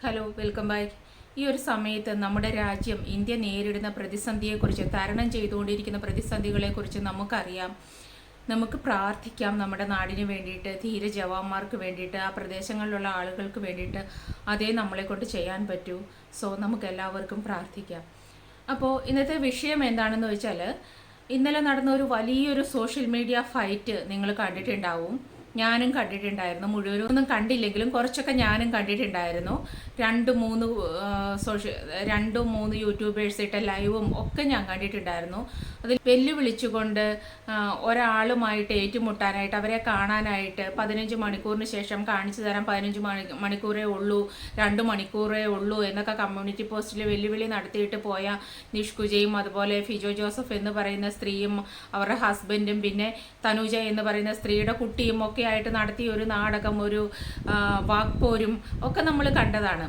Hello, welcome back. ഈ ഒരു സമയത്ത് നമ്മുടെ രാജ്യം ഇന്ത്യ നേരിടുന്ന പ്രതിസന്ധിയെക്കുറിച്ച്, തരണം ചെയ്തുകൊണ്ടിരിക്കുന്ന പ്രതിസന്ധികളെക്കുറിച്ച് നമുക്കറിയാം. നമുക്ക് പ്രാർത്ഥിക്കാം നമ്മുടെ നാടിന് വേണ്ടിയിട്ട്, ധീര ജവാന്മാർക്ക് വേണ്ടിയിട്ട്, ആ പ്രദേശങ്ങളിലുള്ള ആളുകൾക്ക് വേണ്ടിയിട്ട്. അതേ നമ്മളെക്കൊണ്ട് ചെയ്യാൻ പറ്റൂ. സോ നമുക്ക് എല്ലാവർക്കും പ്രാർത്ഥിക്കാം. അപ്പോൾ ഇന്നത്തെ വിഷയം എന്താണെന്ന് വെച്ചാൽ, ഇന്നലെ നടന്ന ഒരു വലിയൊരു സോഷ്യൽ മീഡിയ ഫൈറ്റ് നിങ്ങൾ കണ്ടിട്ടുണ്ടാവും. ഞാനും കണ്ടിട്ടുണ്ടായിരുന്നു. മുഴുവനൊന്നും കണ്ടില്ലെങ്കിലും കുറച്ചൊക്കെ ഞാനും കണ്ടിട്ടുണ്ടായിരുന്നു. രണ്ടും മൂന്ന് യൂട്യൂബേഴ്സ് ഇട്ട ലൈവും ഒക്കെ ഞാൻ കണ്ടിട്ടുണ്ടായിരുന്നു. അതിൽ വെല്ലുവിളിച്ചുകൊണ്ട് ഒരാളുമായിട്ട് ഏറ്റുമുട്ടാനായിട്ട്, അവരെ കാണാനായിട്ട് 15 മണിക്കൂറിന് ശേഷം കാണിച്ചു തരാൻ 15 മണിക്കൂറേ ഉള്ളൂ, 2 മണിക്കൂറേ ഉള്ളൂ എന്നൊക്കെ കമ്മ്യൂണിറ്റി പോസ്റ്റിൽ വെല്ലുവിളി നടത്തിയിട്ട് പോയ നിഷ്കുജയും, അതുപോലെ ഫിജോ ജോസഫ് എന്ന് പറയുന്ന സ്ത്രീയും, അവരുടെ ഹസ്ബൻഡും, പിന്നെ തനുജ എന്ന് പറയുന്ന സ്ത്രീയുടെ കുട്ടിയും ഒക്കെ ആയിട്ട് നടത്തിയ ഒരു നാടകം, ഒരു വാക്പോരും ഒക്കെ നമ്മൾ കണ്ടതാണ്.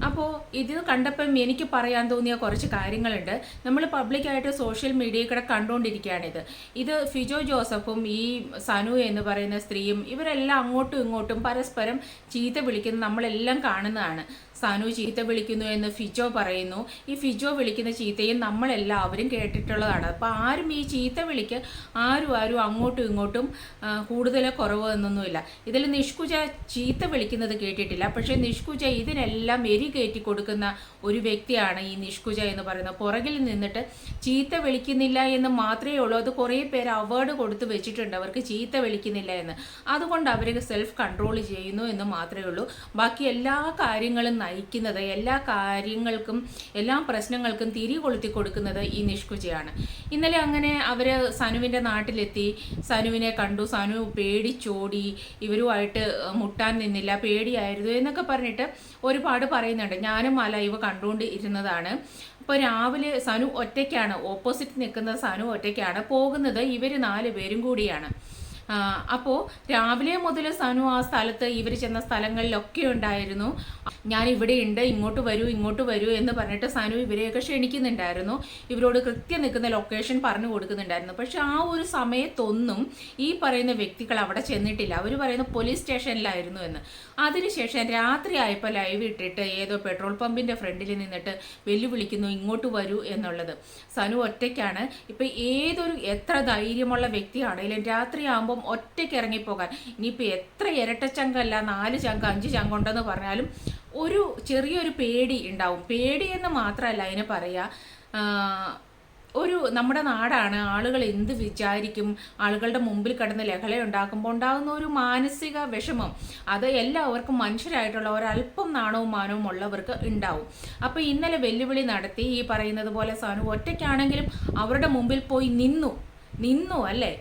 അപ്പോൾ ഇത് കണ്ടപ്പം എനിക്ക് പറയാൻ തോന്നിയ കുറച്ച് കാര്യങ്ങളുണ്ട്. നമ്മൾ പബ്ലിക്കായിട്ട് സോഷ്യൽ മീഡിയയിൽ കൂടെ കണ്ടുകൊണ്ടിരിക്കുകയാണിത്. ഇത് ഫിജോ ജോസഫും ഈ സനു എന്ന് പറയുന്ന സ്ത്രീയും ഇവരെല്ലാം അങ്ങോട്ടും ഇങ്ങോട്ടും പരസ്പരം ചീത്ത വിളിക്കുന്നത് നമ്മളെല്ലാം കാണുന്നതാണ്. സനു ചീത്ത വിളിക്കുന്നു എന്ന് ഫിജോ പറയുന്നു. ഈ ഫിജോ വിളിക്കുന്ന ചീത്തയും നമ്മളെല്ലാവരും കേട്ടിട്ടുള്ളതാണ്. അപ്പോൾ ആരും ഈ ചീത്ത വിളിക്ക് ആരും അങ്ങോട്ടും ഇങ്ങോട്ടും കൂടുതൽ കുറവ് എന്നൊന്നുമില്ല. ഇതിൽ നിഷ്കുജ ചീത്ത വിളിക്കുന്നത് കേട്ടിട്ടില്ല. പക്ഷേ നിഷ്കുജ ഇതിനെല്ലാം കയറ്റി കൊടുക്കുന്ന ഒരു വ്യക്തിയാണ് ഈ നിഷ്കുജ എന്ന് പറയുന്നത്. പുറകിൽ നിന്നിട്ട് ചീത്ത വിളിക്കുന്നില്ല എന്ന് മാത്രമേ ഉള്ളൂ. അത് കുറേ പേര് അവാർഡ് കൊടുത്ത് വെച്ചിട്ടുണ്ട് അവർക്ക് ചീത്ത വിളിക്കുന്നില്ല എന്ന്. അതുകൊണ്ട് അവർ സെൽഫ് കൺട്രോൾ ചെയ്യുന്നു എന്ന് മാത്രമേ ഉള്ളൂ. ബാക്കി എല്ലാ കാര്യങ്ങളും നയിക്കുന്നത്, എല്ലാ കാര്യങ്ങൾക്കും, എല്ലാ പ്രശ്നങ്ങൾക്കും തിരി കൊളുത്തി കൊടുക്കുന്നത് ഈ നിഷ്കുജയാണ്. ഇന്നലെ അങ്ങനെ അവർ സനുവിൻ്റെ നാട്ടിലെത്തി. സനുവിനെ കണ്ടു. സനു പേടിച്ചോടി. ഇവരുമായിട്ട് മുട്ടാൻ നിന്നില്ല, പേടിയായിരുന്നു എന്നൊക്കെ പറഞ്ഞിട്ട് ഒരുപാട് പറയുന്നുണ്ട്. ഞാനും ആ ലൈവ് കണ്ടുകൊണ്ട് ഇരുന്നതാണ്. ഇപ്പോൾ രാവിലെ സനു ഒറ്റയ്ക്കാണ്, ഓപ്പോസിറ്റ് നിൽക്കുന്ന സനു ഒറ്റയ്ക്കാണ്. പോകുന്നത് ഇവർ 4 പേരും കൂടിയാണ്. അപ്പോൾ രാവിലെ മുതൽ സനു ആ സ്ഥലത്ത്, ഇവർ ചെന്ന സ്ഥലങ്ങളിലൊക്കെ ഉണ്ടായിരുന്നു. ഞാൻ ഇവിടെ ഉണ്ട്, ഇങ്ങോട്ട് വരൂ എന്ന് പറഞ്ഞിട്ട് സനു ഇവരെയൊക്കെ ക്ഷണിക്കുന്നുണ്ടായിരുന്നു. ഇവരോട് കൃത്യം നിൽക്കുന്ന ലൊക്കേഷൻ പറഞ്ഞു കൊടുക്കുന്നുണ്ടായിരുന്നു. പക്ഷെ ആ ഒരു സമയത്തൊന്നും ഈ പറയുന്ന വ്യക്തികൾ അവിടെ ചെന്നിട്ടില്ല. അവർ പറയുന്ന പോലീസ് സ്റ്റേഷനിലായിരുന്നു എന്ന്. അതിനുശേഷം രാത്രി ആയപ്പോൾ ലൈവ് ഇട്ടിട്ട് ഏതോ പെട്രോൾ പമ്പിൻ്റെ ഫ്രണ്ടിൽ നിന്നിട്ട് വെല്ലുവിളിക്കുന്നു, ഇങ്ങോട്ട് വരൂ എന്നുള്ളത്. സനു ഒറ്റയ്ക്കാണ്. ഇപ്പം എത്ര ധൈര്യമുള്ള വ്യക്തിയാണെങ്കിലും രാത്രിയാകുമ്പോൾ ഒറ്റയ്ക്ക് ഇറങ്ങിപ്പോകാൻ, ഇനിയിപ്പോൾ എത്ര ഇരട്ടച്ചങ്കല്ല, 4 ചങ്ക 5 ചങ്ക ഉണ്ടെന്ന് പറഞ്ഞാലും ഒരു ചെറിയൊരു പേടി ഉണ്ടാവും. പേടി എന്ന് മാത്രമല്ല അതിനെ പറയുക, നമ്മുടെ നാടാണ്, ആളുകൾ എന്ത് വിചാരിക്കും, ആളുകളുടെ മുമ്പിൽ കിടന്ന് ലഹള ഉണ്ടാക്കുമ്പോൾ ഉണ്ടാകുന്ന ഒരു മാനസിക വിഷമം, അത് എല്ലാവർക്കും മനുഷ്യരായിട്ടുള്ള ഒരല്പം നാണവും മാനവും ഉള്ളവർക്ക് ഉണ്ടാവും. അപ്പോൾ ഇന്നലെ വെല്ലുവിളി നടത്തി ഈ പറയുന്നത് പോലെ സനു ഒറ്റയ്ക്കാണെങ്കിലും അവരുടെ മുമ്പിൽ പോയി നിന്നു അല്ലേ,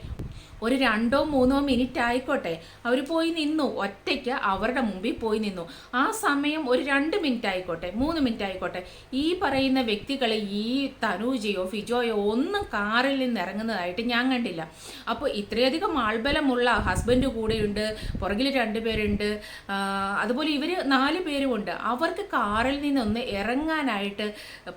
ഒരു 2-3 മിനിറ്റ് ആയിക്കോട്ടെ, അവർ പോയി നിന്നു, ഒറ്റയ്ക്ക് അവരുടെ മുമ്പിൽ പോയി നിന്നു. ആ സമയം ഒരു 2 മിനിറ്റ് ആയിക്കോട്ടെ, 3 മിനിറ്റ് ആയിക്കോട്ടെ, ഈ പറയുന്ന വ്യക്തികൾ, ഈ തനുജയോ ഫിജോയോ ഒന്നും കാറിൽ നിന്ന് ഇറങ്ങുന്നതായിട്ട് ഞാൻ കണ്ടില്ല. അപ്പോൾ ഇത്രയധികം ആൾബലമുള്ള ഹസ്ബൻഡ് കൂടെയുണ്ട്, പുറകിൽ 2 പേരുണ്ട്, അതുപോലെ ഇവർ 4 പേരുമുണ്ട്. അവർക്ക് കാറിൽ നിന്നൊന്ന് ഇറങ്ങാനായിട്ട്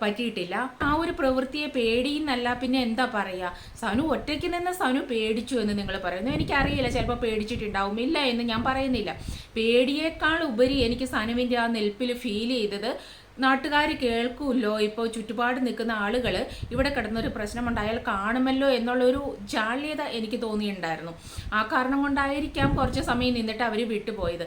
പറ്റിയിട്ടില്ല. ആ ഒരു പ്രവൃത്തിയെ പേടിയെന്നല്ല പിന്നെ എന്താ പറയുക, സനു ഒറ്റയ്ക്ക് നിന്ന് സനു പേടിച്ചു എന്ന് നിങ്ങൾ പറയുന്നു. എനിക്കറിയില്ല, ചിലപ്പോൾ പേടിച്ചിട്ടുണ്ടാവും, ഇല്ല എന്ന് ഞാൻ പറയുന്നില്ല. പേടിയേക്കാൾ ഉപരി എനിക്ക് സനുവിൻ്റെ ആ നിൽപ്പിൽ ഫീൽ ചെയ്തത്, നാട്ടുകാർ കേൾക്കുമല്ലോ, ഇപ്പോൾ ചുറ്റുപാട് നിൽക്കുന്ന ആളുകൾ ഇവിടെ കിടന്നൊരു പ്രശ്നമുണ്ടായാൽ കാണുമല്ലോ എന്നുള്ളൊരു ജാള്യത എനിക്ക് തോന്നിയിട്ടുണ്ടായിരുന്നു. ആ കാരണം കൊണ്ടായിരിക്കാം കുറച്ച് സമയം നിന്നിട്ട് അവർ വിട്ടുപോയത്.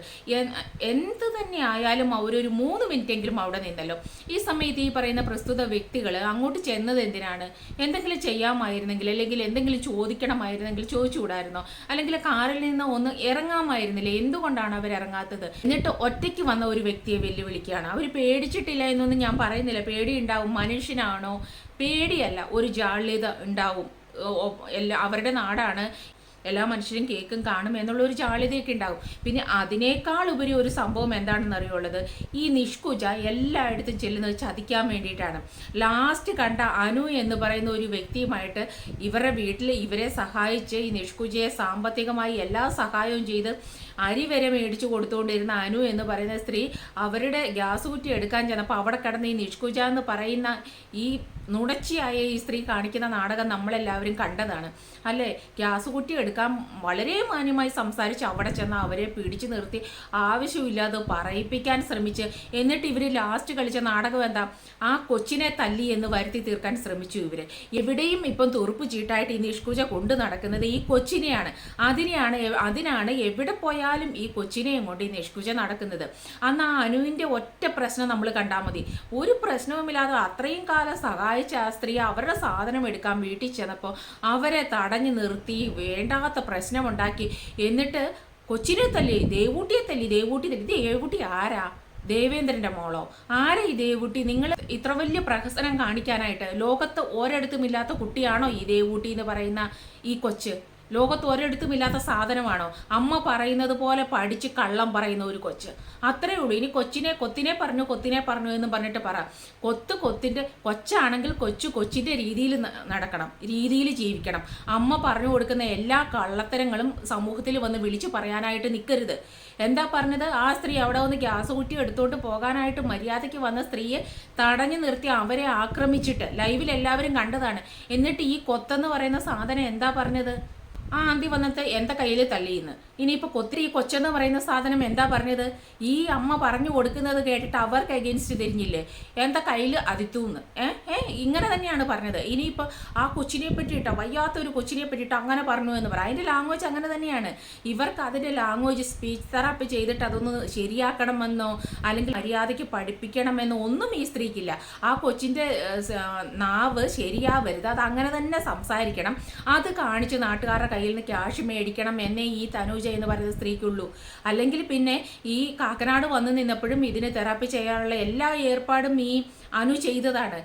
എന്ത് തന്നെ ആയാലും അവരൊരു 3 മിനിറ്റെങ്കിലും അവിടെ നിന്നല്ലോ. ഈ സമയത്ത് ഈ പറയുന്ന പ്രസ്തുത വ്യക്തികൾ അങ്ങോട്ട് ചെന്നത് എന്തിനാണ്? എന്തെങ്കിലും ചെയ്യാമായിരുന്നെങ്കിൽ, അല്ലെങ്കിൽ എന്തെങ്കിലും ചോദിക്കണമായിരുന്നെങ്കിൽ ചോദിച്ചുകൂടായിരുന്നോ? അല്ലെങ്കിൽ കാറിൽ നിന്ന് ഒന്ന് ഇറങ്ങാമായിരുന്നില്ലേ? എന്തുകൊണ്ടാണ് അവർ ഇറങ്ങാത്തത്? എന്നിട്ട് ഒറ്റയ്ക്ക് വന്ന ഒരു വ്യക്തിയെ വെല്ലുവിളിക്കുകയാണ്. അവർ പേടിച്ചിട്ടില്ല എന്നൊന്നും ഞാൻ പറയുന്നില്ല. പേടി ഉണ്ടാവും, മനുഷ്യനാണോ, പേടിയല്ല, ഒരു ജാള്യത ഉണ്ടാവും. അവരുടെ നാടാണ്, എല്ലാ മനുഷ്യരും കേൾക്കും കാണും എന്നുള്ളൊരു ജാള്യതയൊക്കെ ഉണ്ടാവും. പിന്നെ അതിനേക്കാൾ ഉപരി ഒരു സംഭവം എന്താണെന്ന് അറിയുള്ളത്, ഈ നിഷ്കുജ എല്ലായിടത്തും ചെല്ലുന്നത് ചതിക്കാൻ വേണ്ടിയിട്ടാണ്. ലാസ്റ്റ് കണ്ട അനു എന്ന് പറയുന്ന ഒരു വ്യക്തിയുമായിട്ട് ഇവരുടെ വീട്ടിൽ ഇവരെ സഹായിച്ച് ഈ നിഷ്കുജയെ സാമ്പത്തികമായി എല്ലാ സഹായവും ചെയ്ത് അരി വരെ മേടിച്ചു കൊടുത്തുകൊണ്ടിരുന്ന അനു എന്ന് പറയുന്ന സ്ത്രീ അവരുടെ ഗ്യാസ് കുറ്റി എടുക്കാൻ ചെന്നപ്പോൾ അവിടെ കിടന്ന് ഈ നിഷ്കുജ എന്ന് പറയുന്ന ഈ നുണച്ചിയായ ഈ സ്ത്രീ കാണിക്കുന്ന നാടകം നമ്മളെല്ലാവരും കണ്ടതാണ് അല്ലേ. ഗ്യാസ് കുറ്റി എടുക്കാൻ വളരെ മാന്യമായി സംസാരിച്ച് അവിടെ ചെന്ന് അവരെ പിടിച്ചു നിർത്തി ആവശ്യമില്ലാതെ പറയിപ്പിക്കാൻ ശ്രമിച്ച്, എന്നിട്ട് ഇവർ ലാസ്റ്റ് കളിച്ച നാടകം എന്താ, ആ കൊച്ചിനെ തല്ലി എന്ന് വരുത്തി തീർക്കാൻ ശ്രമിച്ചു ഇവർ. എവിടെയും ഇപ്പം തുറുപ്പ് ചീട്ടായിട്ട് ഈ നിഷ്കുജ കൊണ്ടു നടക്കുന്നത് ഈ കൊച്ചിനെയാണ്. അതിനാണ് എവിടെ പോയാലും ഈ കൊച്ചിനെയും കൊണ്ട് ഈ നിഷ്കുജ നടക്കുന്നത്. അന്ന് ആ അനുവിൻ്റെ ഒറ്റ പ്രശ്നം നമ്മൾ കണ്ടാൽ മതി. ഒരു പ്രശ്നവുമില്ലാതെ അത്രയും കാലം സഹായിച്ച ആ സ്ത്രീ അവരുടെ സാധനം എടുക്കാൻ വീട്ടിൽ ചെന്നപ്പോൾ അവരെ തടഞ്ഞു നിർത്തി വേണ്ടാത്ത പ്രശ്നമുണ്ടാക്കി. എന്നിട്ട് കൊച്ചിനെ തല്ലി, ദേവൂട്ടിയെ തല്ലി. ദേവൂട്ടി ആരാ? ദേവേന്ദ്രൻ്റെ മോളോ? ആരാ ഈ ദേവൂട്ടി? നിങ്ങൾ ഇത്ര വലിയ പ്രഹസനം കാണിക്കാനായിട്ട് ലോകത്ത് ഒരിടത്തുമില്ലാത്ത കുട്ടിയാണോ ഈ ദേവൂട്ടി എന്ന് പറയുന്ന ഈ കൊച്ച്? ലോകത്ത് ഒരിടത്തുമില്ലാത്ത സാധനമാണോ? അമ്മ പറയുന്നത് പോലെ പഠിച്ച് കള്ളം പറയുന്ന ഒരു കൊച്ച്, അത്രയേ ഉള്ളൂ. ഇനി കൊത്തിനെ പറഞ്ഞു എന്ന് പറഞ്ഞിട്ട് പറ. കൊച്ചാണെങ്കിൽ കൊച്ചിൻ്റെ രീതിയിൽ നടക്കണം, രീതിയിൽ ജീവിക്കണം. അമ്മ പറഞ്ഞു കൊടുക്കുന്ന എല്ലാ കള്ളത്തരങ്ങളും സമൂഹത്തിൽ വന്ന് വിളിച്ചു പറയാനായിട്ട് നിൽക്കരുത്. എന്താ പറഞ്ഞത്? ആ സ്ത്രീ അവിടെ വന്ന് ഗ്യാസ് കുറ്റി എടുത്തോണ്ട് പോകാനായിട്ട് മര്യാദയ്ക്ക് വന്ന സ്ത്രീയെ തടഞ്ഞു നിർത്തി അവരെ ആക്രമിച്ചിട്ട് ലൈവിൽ എല്ലാവരും കണ്ടതാണ്. എന്നിട്ട് ഈ കൊത്തെന്ന് പറയുന്ന സാധനം എന്താ പറഞ്ഞത്? ആ ആന്തി വന്നിട്ട് എൻ്റെ കയ്യിൽ തല്ലിയെന്ന്. ഇനിയിപ്പോൾ ഈ കൊച്ചെന്ന് പറയുന്ന സാധനം എന്താ പറഞ്ഞത്? ഈ അമ്മ പറഞ്ഞു കൊടുക്കുന്നത് കേട്ടിട്ട് അവർക്ക് അഗെയിൻസ്റ്റ് തിരിഞ്ഞില്ലേ, എൻ്റെ കയ്യിൽ അതിത്തൂന്ന് ഇങ്ങനെ തന്നെയാണ് പറഞ്ഞത്. ഇനിയിപ്പോൾ ആ കൊച്ചിനെ പറ്റിയിട്ടോ, വയ്യാത്തൊരു കൊച്ചിനെ പറ്റിയിട്ട് അങ്ങനെ പറഞ്ഞു എന്ന് പറയാം. അതിൻ്റെ ലാംഗ്വേജ് അങ്ങനെ തന്നെയാണ്. ഇവർക്ക് അതിൻ്റെ ലാംഗ്വേജ് സ്പീച്ച് തെറാപ്പി ചെയ്തിട്ട് അതൊന്ന് ശരിയാക്കണമെന്നോ അല്ലെങ്കിൽ മര്യാദയ്ക്ക് പഠിപ്പിക്കണമെന്നോ ഒന്നും ഈ സ്ത്രീക്കില്ല. ആ കൊച്ചിൻ്റെ നാവ് ശരിയാവരുത്, അത് അങ്ങനെ തന്നെ സംസാരിക്കണം. അത് കാണിച്ച് നാട്ടുകാരുടെ കയ്യിൽ നിന്ന് ക്യാഷ് മേടിക്കണം എന്നേ ഈ തനുജ എന്ന് പറയുന്ന സ്ത്രീക്കുള്ളൂ. അല്ലെങ്കിൽ പിന്നെ ഈ കാക്കനാട് വന്ന് നിന്നപ്പോഴും ഇതിന് തെറാപ്പി ചെയ്യാനുള്ള എല്ലാ ഏർപ്പാടും ഈ അനു ചെയ്തതാണ്.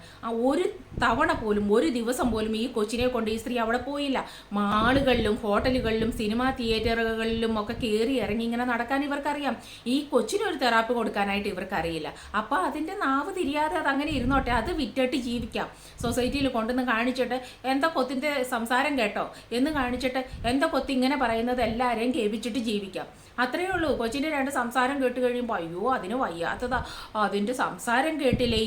ഒരു തവണ പോലും, ഒരു ദിവസം പോലും ഈ കൊച്ചിനെ കൊണ്ട് ഈ സ്ത്രീ അവിടെ പോയില്ല. മാളുകളിലും ഹോട്ടലുകളിലും സിനിമാ തിയേറ്ററുകളിലും ഒക്കെ കയറി ഇറങ്ങി ഇങ്ങനെ നടക്കാൻ ഇവർക്കറിയാം. ഈ കൊച്ചിനൊരു തെറാപ്പി കൊടുക്കാനായിട്ട് ഇവർക്കറിയില്ല. അപ്പോൾ അതിൻ്റെ നാവ് തിരിയാതെ അതങ്ങനെ ഇരുന്നോട്ടെ, അത് വിറ്റിട്ട് ജീവിക്കാം. സൊസൈറ്റിയിൽ കൊണ്ടുവന്ന് കാണിച്ചിട്ട് എന്താ കൊത്തിൻ്റെ സംസാരം കേട്ടോ എന്ന് കാണിച്ചിട്ട് എന്താ കൊത്തി ഇങ്ങനെ പറയുന്നത് എല്ലാവരെയും കേൾപ്പിച്ചിട്ട് ജീവിക്കാം. അത്രയേ ഉള്ളൂ. കൊച്ചിൻ്റെ രണ്ട് സംസാരം കേട്ട് കഴിയുമ്പോൾ അയ്യോ അതിന് വയ്യാത്തതാ, അതിൻ്റെ സംസാരം കേട്ടില്ലേ,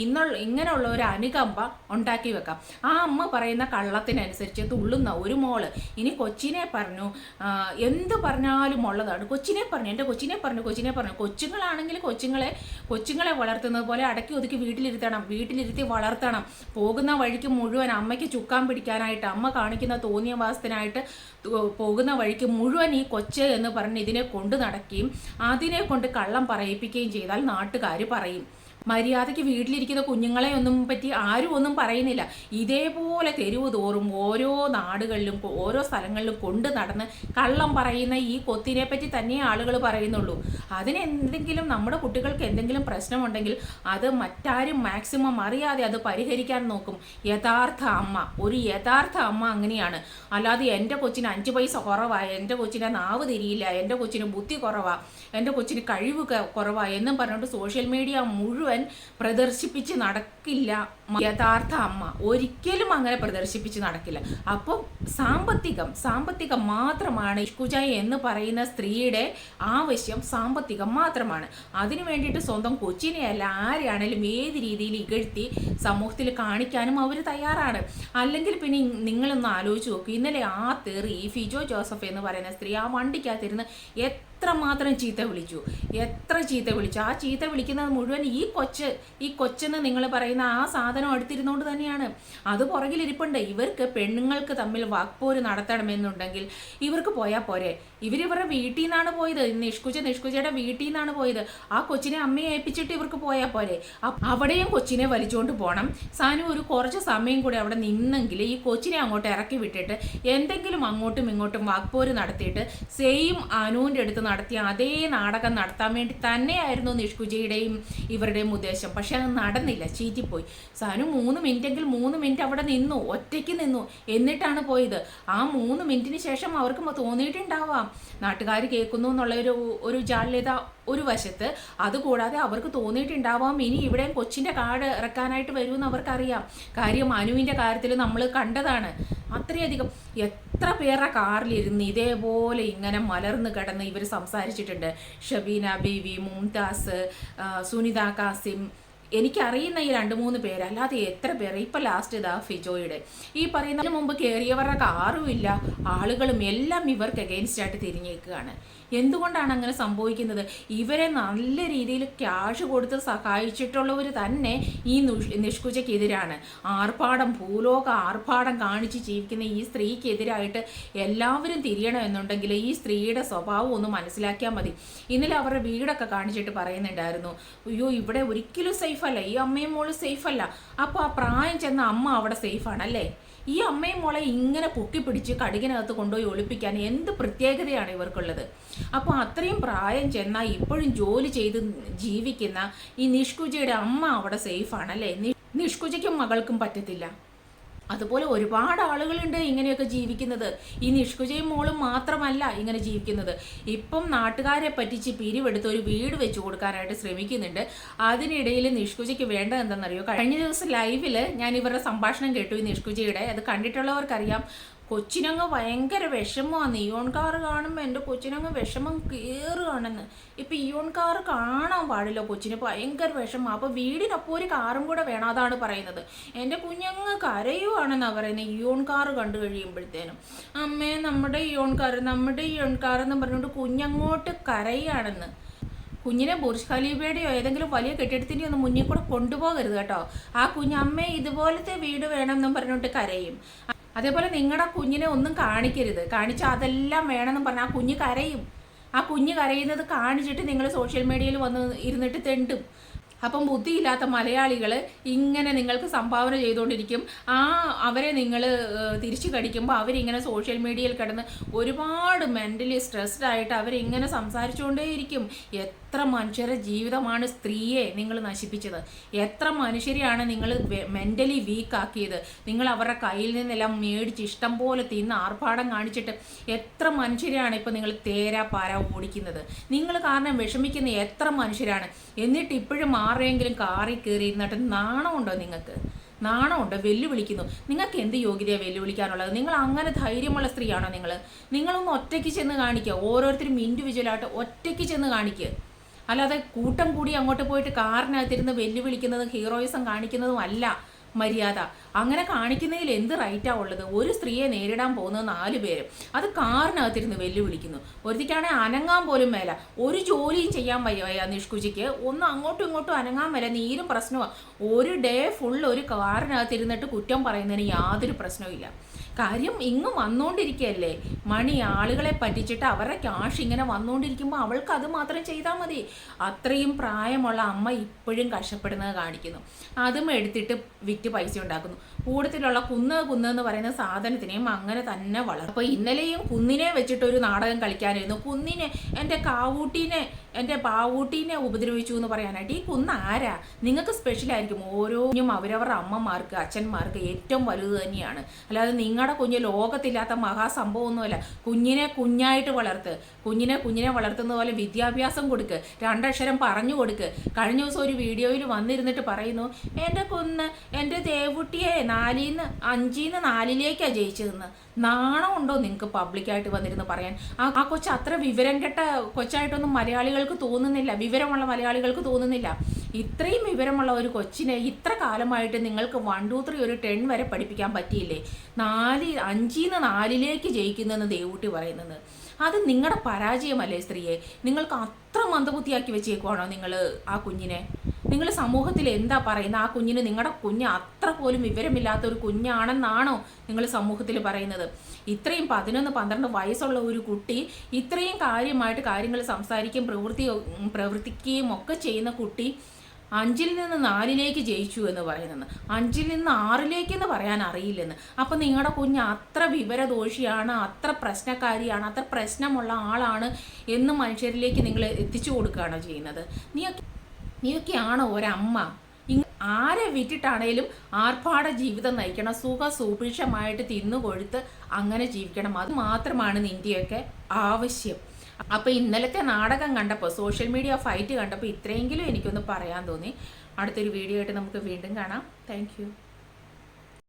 ഇങ്ങനെയുള്ള ഒരു അനുകമ്പ ഉണ്ടാക്കി വെക്കാം. ആ അമ്മ പറയുന്ന കള്ളത്തിനനുസരിച്ച് തുള്ളുന്ന ഒരു മോള് ഇനി കൊച്ചിനെ പറഞ്ഞു, എന്ത് പറഞ്ഞാലും ഉള്ളതാണ്. കൊച്ചിനെ പറഞ്ഞു, എൻ്റെ കൊച്ചിനെ പറഞ്ഞു. കൊച്ചുങ്ങളാണെങ്കിൽ കൊച്ചുങ്ങളെ വളർത്തുന്നത് പോലെ അടക്കി ഒതുക്കി വീട്ടിലിരുത്തി വളർത്തണം. പോകുന്ന വഴിക്ക് മുഴുവൻ അമ്മയ്ക്ക് ചുക്കാൻ പിടിക്കാനായിട്ട്, അമ്മ കാണിക്കുന്ന തോന്നിയവാസത്തിനായിട്ട് പോകുന്ന വഴിക്ക് മുഴുവൻ ഈ കൊച്ച് എന്ന് പറഞ്ഞ് ഇതിനെ കൊണ്ട് നടക്കുകയും അതിനെ കൊണ്ട് കള്ളം പറയിപ്പിക്കുകയും ചെയ്താൽ നാട്ടുകാർ പറയും. മര്യാദയ്ക്ക് വീട്ടിലിരിക്കുന്ന കുഞ്ഞുങ്ങളെ ഒന്നും പറ്റി ആരും ഒന്നും പറയുന്നില്ല. ഇതേപോലെ തെരുവ് തോറും ഓരോ നാടുകളിലും ഓരോ സ്ഥലങ്ങളിലും കൊണ്ട് നടന്ന് കള്ളം പറയുന്ന ഈ കൊത്തിനെ പറ്റി തന്നെ ആളുകൾ പറയുന്നുള്ളൂ. അതിനെന്തെങ്കിലും നമ്മുടെ കുട്ടികൾക്ക് എന്തെങ്കിലും പ്രശ്നമുണ്ടെങ്കിൽ അത് മറ്റാരും മാക്സിമം അറിയാതെ അത് പരിഹരിക്കാൻ നോക്കും. ഒരു യഥാർത്ഥ അമ്മ അങ്ങനെയാണ്. അല്ലാതെ എൻ്റെ കൊച്ചിന് 5 പൈസ കുറവാണ്, എൻ്റെ കൊച്ചിനെ നാവ് തിരിയില്ല, എൻ്റെ കൊച്ചിന് ബുദ്ധി കുറവാണ്, എൻ്റെ കൊച്ചിന് കഴിവ് കുറവാണ് എന്നും പറഞ്ഞുകൊണ്ട് സോഷ്യൽ മീഡിയ മുഴുവൻ പ്രദർശിപ്പിച്ച് നടക്കില്ല. യഥാർത്ഥ അമ്മ ഒരിക്കലും അങ്ങനെ പ്രദർശിപ്പിച്ച് നടക്കില്ല. അപ്പം സാമ്പത്തികം മാത്രമാണ് നിഷ്കുജ എന്ന് പറയുന്ന സ്ത്രീയുടെ ആവശ്യം. സാമ്പത്തികം മാത്രമാണ്. അതിനു വേണ്ടിയിട്ട് സ്വന്തം കൊച്ചിനെയല്ല ആരെയാണേലും ഏത് രീതിയിൽ ഇകഴ്ത്തി സമൂഹത്തിൽ കാണിക്കാനും അവർ തയ്യാറാണ്. അല്ലെങ്കിൽ പിന്നെ നിങ്ങളൊന്ന് ആലോചിച്ച് നോക്കും, ഇന്നലെ ആ തെറി ഫിജോ ജോസഫ് എന്ന് പറയുന്ന സ്ത്രീ ആ വണ്ടിക്കകത്തിരുന്ന് എത്രമാത്രം ചീത്ത വിളിച്ചു. ആ ചീത്ത വിളിക്കുന്നത് മുഴുവൻ ഈ കൊച്ചെന്ന് നിങ്ങൾ പറയുന്ന ആ സാധനം അടുത്തിരുന്നുകൊണ്ട് തന്നെയാണ്. അത് പുറകിലിരിപ്പുണ്ട്. ഇവർക്ക് പെണ്ണുങ്ങൾക്ക് തമ്മിൽ വാക്പോര് നടത്തണമെന്നുണ്ടെങ്കിൽ ഇവർക്ക് പോയാൽ പോരെ. ഇവരിവരുടെ വീട്ടിൽ നിന്നാണ് പോയത്. നിഷ്കുജയുടെ വീട്ടിൽ നിന്നാണ് പോയത്. ആ കൊച്ചിനെ അമ്മയെ ഏൽപ്പിച്ചിട്ട് ഇവർക്ക് പോയാൽ പോരെ. അവിടെയും കൊച്ചിനെ വലിച്ചുകൊണ്ട് പോകണം. സാനു ഒരു കുറച്ച് സമയം കൂടി അവിടെ നിന്നെങ്കിൽ ഈ കൊച്ചിനെ അങ്ങോട്ട് ഇറക്കി വിട്ടിട്ട് എന്തെങ്കിലും അങ്ങോട്ടും ഇങ്ങോട്ടും വാക്പോര് നടത്തിയിട്ട് സെയിം അനുവിൻ്റെ അടുത്ത് നടത്തിയ അതേ നാടകം നടത്താൻ വേണ്ടി തന്നെയായിരുന്നു നിഷ്കുജയുടെയും ഇവരുടെയും ഉദ്ദേശം. പക്ഷെ അത് നടന്നില്ല, ചീറ്റിപ്പോയി. സാനു 3 മിനിറ്റെങ്കിൽ 3 മിനിറ്റ് അവിടെ നിന്നു, ഒറ്റയ്ക്ക് നിന്നു, എന്നിട്ടാണ് പോയത്. ആ 3 മിനിറ്റിന് ശേഷം അവർക്ക് തോന്നിയിട്ടുണ്ടാവാം നാട്ടുകാർ കേൾക്കുന്നു എന്നുള്ള ഒരു ജാള്യത ഒരു വശത്ത്. അതുകൂടാതെ അവർക്ക് തോന്നിയിട്ടുണ്ടാവാം ഇനി ഇവിടെ കൊച്ചിൻ്റെ കാർഡ് ഇറക്കാനായിട്ട് വരുമെന്ന് അവർക്കറിയാം. കാര്യം അനുവിൻ്റെ കാര്യത്തിൽ നമ്മൾ കണ്ടതാണ്. അത്രയധികം എത്ര പേരുടെ കാറിലിരുന്ന് ഇതേപോലെ ഇങ്ങനെ മലർന്ന് കിടന്ന് ഇവർ സംസാരിച്ചിട്ടുണ്ട്. ഷബീന ബീവി, മുംതാസ്, സുനിത കാസിം, എനിക്കറിയുന്ന ഈ 2-3 പേര്, അല്ലാതെ എത്ര പേര്. ഇപ്പം ലാസ്റ്റ് ഇതാ ഫിജോയുടെ ഈ പറയുന്നതിന് മുമ്പ് കയറിയവരുടെ കാറും ഇല്ല, ആളുകളും എല്ലാം ഇവർക്ക് അഗെയിൻസ്റ്റ് ആയിട്ട് തിരിഞ്ഞേക്കുകയാണ്. എന്തുകൊണ്ടാണ് അങ്ങനെ സംഭവിക്കുന്നത്? ഇവരെ നല്ല രീതിയിൽ ക്യാഷ് കൊടുത്ത് സഹായിച്ചിട്ടുള്ളവർ തന്നെ ഈ നിഷ്കുജയ്ക്കെതിരാണ്. ഭൂലോക ആർഭാടം കാണിച്ച് ജീവിക്കുന്ന ഈ സ്ത്രീക്കെതിരായിട്ട് എല്ലാവരും തിരിയണമെന്നുണ്ടെങ്കിൽ ഈ സ്ത്രീയുടെ സ്വഭാവം ഒന്ന് മനസ്സിലാക്കിയാൽ മതി. ഇന്നലെ അവരുടെ വീടൊക്കെ കാണിച്ചിട്ട് പറയുന്നുണ്ടായിരുന്നു, അയ്യോ ഇവിടെ ഒരിക്കലും സേഫ് അല്ല, ഈ അമ്മയും മോള് സേഫ് അല്ല. അപ്പോൾ ആ പ്രായം ചെന്ന അമ്മ അവിടെ സേഫാണല്ലേ? ഈ അമ്മയും മോളെ ഇങ്ങനെ പൊക്കിപ്പിടിച്ച് കടുകിനകത്ത് കൊണ്ടുപോയി ഒളിപ്പിക്കാൻ എന്ത് പ്രത്യേകതയാണ് ഇവർക്കുള്ളത്? അപ്പോൾ അത്രയും പ്രായം ചെന്നാൽ ഇപ്പോഴും ജോലി ചെയ്ത് ജീവിക്കുന്ന ഈ നിഷ്കുജയുടെ അമ്മ അവിടെ സേഫാണല്ലേ? നിഷ്കുജയ്ക്കും മകൾക്കും പറ്റത്തില്ല. അതുപോലെ ഒരുപാട് ആളുകളുണ്ട് ഇങ്ങനെയൊക്കെ ജീവിക്കുന്നത്. ഈ നിഷ്കുജയും മോളും മാത്രമല്ല ഇങ്ങനെ ജീവിക്കുന്നത്. ഇപ്പം നാട്ടുകാരെ പറ്റിച്ച് പിരിവെടുത്ത് ഒരു വീട് വെച്ച് കൊടുക്കാനായിട്ട് ശ്രമിക്കുന്നുണ്ട്. അതിനിടയിൽ നിഷ്കുജയ്ക്ക് വേണ്ടത് എന്താണെന്നറിയോ? കഴിഞ്ഞ ദിവസം ലൈവിൽ ഞാൻ ഇവരുടെ സംഭാഷണം കേട്ടു, ഈ നിഷ്കുജയുടെ. അത് കണ്ടിട്ടുള്ളവർക്കറിയാം. കൊച്ചിനങ്ങ് ഭയങ്കര വിഷമമാണ്. ഇയോൺ കാർ കാണുമ്പോൾ എൻ്റെ കൊച്ചിനങ്ങ് വിഷമം കയറുകയാണെന്ന്. ഇപ്പം ഇയോൺ കാർ കാണാൻ പാടില്ല, കൊച്ചിന് ഭയങ്കര വിഷമം. അപ്പോൾ വീടിനൊപ്പം ഒരു കാറും കൂടെ വേണം, അതാണ് പറയുന്നത്. എൻ്റെ കുഞ്ഞങ്ങ് കരയുവാണെന്നാണ് പറയുന്നത് ഇയോൺ കാർ കണ്ടു കഴിയുമ്പോഴത്തേനും. അമ്മേ നമ്മുടെ ഇയോൺ കാർ എന്ന് പറഞ്ഞുകൊണ്ട് കുഞ്ഞങ്ങോട്ട് കരയുകയാണെന്ന്. കുഞ്ഞിനെ ബുർജ് ഖലീഫയുടെയോ ഏതെങ്കിലും വലിയ കെട്ടിടത്തിൻ്റെയോ ഒന്നും മുന്നിൽ കൂടെ കൊണ്ടുപോകരുത് കേട്ടോ. ആ കുഞ്ഞമ്മേ ഇതുപോലത്തെ വീട് വേണമെന്നും പറഞ്ഞുകൊണ്ട് കരയും. അതേപോലെ നിങ്ങളുടെ കുഞ്ഞിനെ ഒന്നും കാണിക്കരുത്, കാണിച്ചാൽ അതെല്ലാം വേണമെന്ന് പറഞ്ഞാൽ ആ കുഞ്ഞ് കരയും. ആ കുഞ്ഞ് കരയുന്നത് കാണിച്ചിട്ട് നിങ്ങൾ സോഷ്യൽ മീഡിയയിൽ വന്ന് ഇരുന്നിട്ട് തെണ്ടും. അപ്പം ബുദ്ധിയില്ലാത്ത മലയാളികൾ ഇങ്ങനെ നിങ്ങൾക്ക് സംഭാവന ചെയ്തുകൊണ്ടിരിക്കും. അവരെ നിങ്ങൾ തിരിച്ചു കടിക്കുമ്പോൾ അവരിങ്ങനെ സോഷ്യൽ മീഡിയയിൽ കിടന്ന് ഒരുപാട് മെൻ്റലി സ്ട്രെസ്ഡ് ആയിട്ട് അവരിങ്ങനെ സംസാരിച്ചുകൊണ്ടേയിരിക്കും. എത്ര മനുഷ്യരുടെ ജീവിതമാണ് സ്ത്രീയെ നിങ്ങൾ നശിപ്പിച്ചത്? എത്ര മനുഷ്യരെയാണ് നിങ്ങൾ മെൻ്റലി വീക്കാക്കിയത്? നിങ്ങൾ അവരുടെ കയ്യിൽ നിന്നെല്ലാം മേടിച്ച് ഇഷ്ടം പോലെ തിന്ന് ആർഭാടം കാണിച്ചിട്ട് എത്ര മനുഷ്യരെയാണ് ഇപ്പോൾ നിങ്ങൾ പാര ഓടിക്കുന്നത്? നിങ്ങൾ കാരണം വിഷമിക്കുന്ന എത്ര മനുഷ്യരാണ്? എന്നിട്ട് ഇപ്പോഴും ആരെങ്കിലും കാറിൽ കയറി ഇരുന്നിട്ട് നാണമുണ്ടോ നിങ്ങൾക്ക്? നാണമുണ്ടോ? വെല്ലുവിളിക്കുന്നു. നിങ്ങൾക്ക് എന്ത് യോഗ്യതയാണ് വെല്ലുവിളിക്കാനുള്ളത്? നിങ്ങൾ അങ്ങനെ ധൈര്യമുള്ള സ്ത്രീയാണോ? നിങ്ങളൊന്ന് ഒറ്റയ്ക്ക് ചെന്ന് കാണിക്കുക. ഓരോരുത്തരും ഇൻഡിവിജ്വലായിട്ട് ഒറ്റയ്ക്ക് ചെന്ന് കാണിക്കുക. അല്ലാതെ കൂട്ടം കൂടി അങ്ങോട്ട് പോയിട്ട് കാറിനകത്തിരുന്ന് വെല്ലുവിളിക്കുന്നതും ഹീറോയിസം കാണിക്കുന്നതും അല്ല മര്യാദ. അങ്ങനെ കാണിക്കുന്നതിൽ എന്ത് റൈറ്റാണ് ഉള്ളത്? ഒരു സ്ത്രീയെ നേരിടാൻ പോകുന്നത് 4 പേര്, അത് കാറിനകത്തിരുന്ന് വെല്ലുവിളിക്കുന്നു. ഒരുത്തിക്കാണെങ്കിൽ അനങ്ങാൻ പോലും മേല, ഒരു ജോലിയും ചെയ്യാൻ വയ്യ നിഷ്കുജിക്ക്. ഒന്ന് അങ്ങോട്ടും ഇങ്ങോട്ടും അനങ്ങാൻ മേല, നീരും പ്രശ്നമാണ്. ഒരു ഡേ ഫുൾ ഒരു കാറിനകത്തിരുന്നിട്ട് കുറ്റം പറയുന്നതിന് യാതൊരു പ്രശ്നവും ഇല്ല. കാര്യം ഇങ്ങ് വന്നുകൊണ്ടിരിക്കുകയല്ലേ മണി, ആളുകളെ പറ്റിച്ചിട്ട് അവരുടെ ക്യാഷ് ഇങ്ങനെ വന്നുകൊണ്ടിരിക്കുമ്പോൾ അവൾക്ക് അത് മാത്രം ചെയ്താൽ മതി. അത്രയും പ്രായമുള്ള അമ്മ ഇപ്പോഴും കഷ്ടപ്പെടുന്നത് കാണിക്കുന്നു. അതും എടുത്തിട്ട് വിറ്റ് പൈസ ഉണ്ടാക്കുന്നു. കൂട്ടത്തിലുള്ള കുന്ന് എന്ന് പറയുന്ന സാധനത്തിനെയും അങ്ങനെ തന്നെ വളർത്തും. അപ്പോൾ ഇന്നലെയും കുന്നിനെ വെച്ചിട്ടൊരു നാടകം കളിക്കാനായിരുന്നു. കുന്നിനെ, എൻ്റെ പാവൂട്ടീനെ ഉപദ്രവിച്ചു എന്ന് പറയാനായിട്ട്. ഈ കുന്ന് ആരാ? നിങ്ങൾക്ക് സ്പെഷ്യലായിരിക്കും. ഓരോന്നും അവരവരുടെ അമ്മമാർക്ക് അച്ഛന്മാർക്ക് ഏറ്റവും വലുത് തന്നെയാണ്. അല്ലാതെ നിങ്ങളുടെ കുഞ്ഞ് ലോകത്തില്ലാത്ത മഹാസംഭവമൊന്നുമല്ല. കുഞ്ഞായിട്ട് വളർത്ത്. കുഞ്ഞിനെ വളർത്തുന്ന പോലെ വിദ്യാഭ്യാസം കൊടുക്ക്, 2 അക്ഷരം പറഞ്ഞു കൊടുക്ക്. കഴിഞ്ഞ ദിവസം ഒരു വീഡിയോയിൽ വന്നിരുന്നിട്ട് പറയുന്നു, എൻ്റെ ദേവുട്ടിയെ 5-ന്ന് 4-ലേക്കാണ് ജയിച്ചതെന്ന്. നാണമുണ്ടോ നിങ്ങൾക്ക് പബ്ലിക്കായിട്ട് വന്നിരുന്ന് പറയാൻ? ആ കൊച്ച് അത്ര വിവരം കെട്ട കൊച്ചായിട്ടൊന്നും മലയാളികൾക്ക് തോന്നുന്നില്ല, വിവരമുള്ള മലയാളികൾക്ക് തോന്നുന്നില്ല. ഇത്രയും വിവരമുള്ള ഒരു കൊച്ചിനെ ഇത്ര കാലമായിട്ട് നിങ്ങൾക്ക് 1, 2, 3 ഒരു 10 വരെ പഠിപ്പിക്കാൻ പറ്റിയില്ലേ? 5-ന്ന് 4-ലേക്ക് ജയിക്കുന്നെന്ന് ദേവൂട്ടി പറയുന്നത്. അത് നിങ്ങളുടെ പരാജയമല്ലേ സ്ത്രീയെ? നിങ്ങൾക്ക് അത്ര മന്ദബുദ്ധിയാക്കി വെച്ചേക്കുവാണോ നിങ്ങൾ ആ കുഞ്ഞിനെ? നിങ്ങൾ സമൂഹത്തിൽ എന്താ പറയുന്നത്? ആ കുഞ്ഞിന്, നിങ്ങളുടെ കുഞ്ഞ് അത്ര പോലും വിവരമില്ലാത്ത ഒരു കുഞ്ഞാണെന്നാണോ നിങ്ങൾ സമൂഹത്തിൽ പറയുന്നത്? ഇത്രയും 11-12 വയസ്സുള്ള ഒരു കുട്ടി ഇത്രയും കാര്യമായിട്ട് കാര്യങ്ങൾ സംസാരിക്കുകയും പ്രവർത്തിക്കുകയും ഒക്കെ ചെയ്യുന്ന കുട്ടി 5-ൽ നിന്ന് 4-ലേക്ക് ജയിച്ചു എന്ന് പറയുന്നത്, 5-ൽ നിന്ന് 6-ലേക്കെന്ന് പറയാൻ അറിയില്ലെന്ന്. അപ്പം നിങ്ങളുടെ കുഞ്ഞ് അത്ര വിവരദോഷിയാണ്, അത്ര പ്രശ്നക്കാരിയാണ്, അത്ര പ്രശ്നമുള്ള ആളാണ് എന്ന് മനുഷ്യരിലേക്ക് നിങ്ങൾ എത്തിച്ചു കൊടുക്കുകയാണോ ചെയ്യുന്നത്? നീയൊക്കെയാണോ ഒരമ്മ? ആരെ വിറ്റിട്ടാണേലും ആർഭാട ജീവിതം നയിക്കണം, സുഖസുഭിക്ഷമായിട്ട് തിന്നുകൊഴുത്ത് അങ്ങനെ ജീവിക്കണം. അത് മാത്രമാണ് നിൻ്റെയൊക്കെ ആവശ്യം. അപ്പോൾ ഇന്നലത്തെ നാടകം കണ്ടപ്പോൾ, സോഷ്യൽ മീഡിയ ഫൈറ്റ് കണ്ടപ്പോൾ ഇത്രയെങ്കിലും എനിക്കൊന്ന് പറയാൻ തോന്നി. അടുത്തൊരു വീഡിയോ ആയിട്ട് നമുക്ക് വീണ്ടും കാണാം. താങ്ക്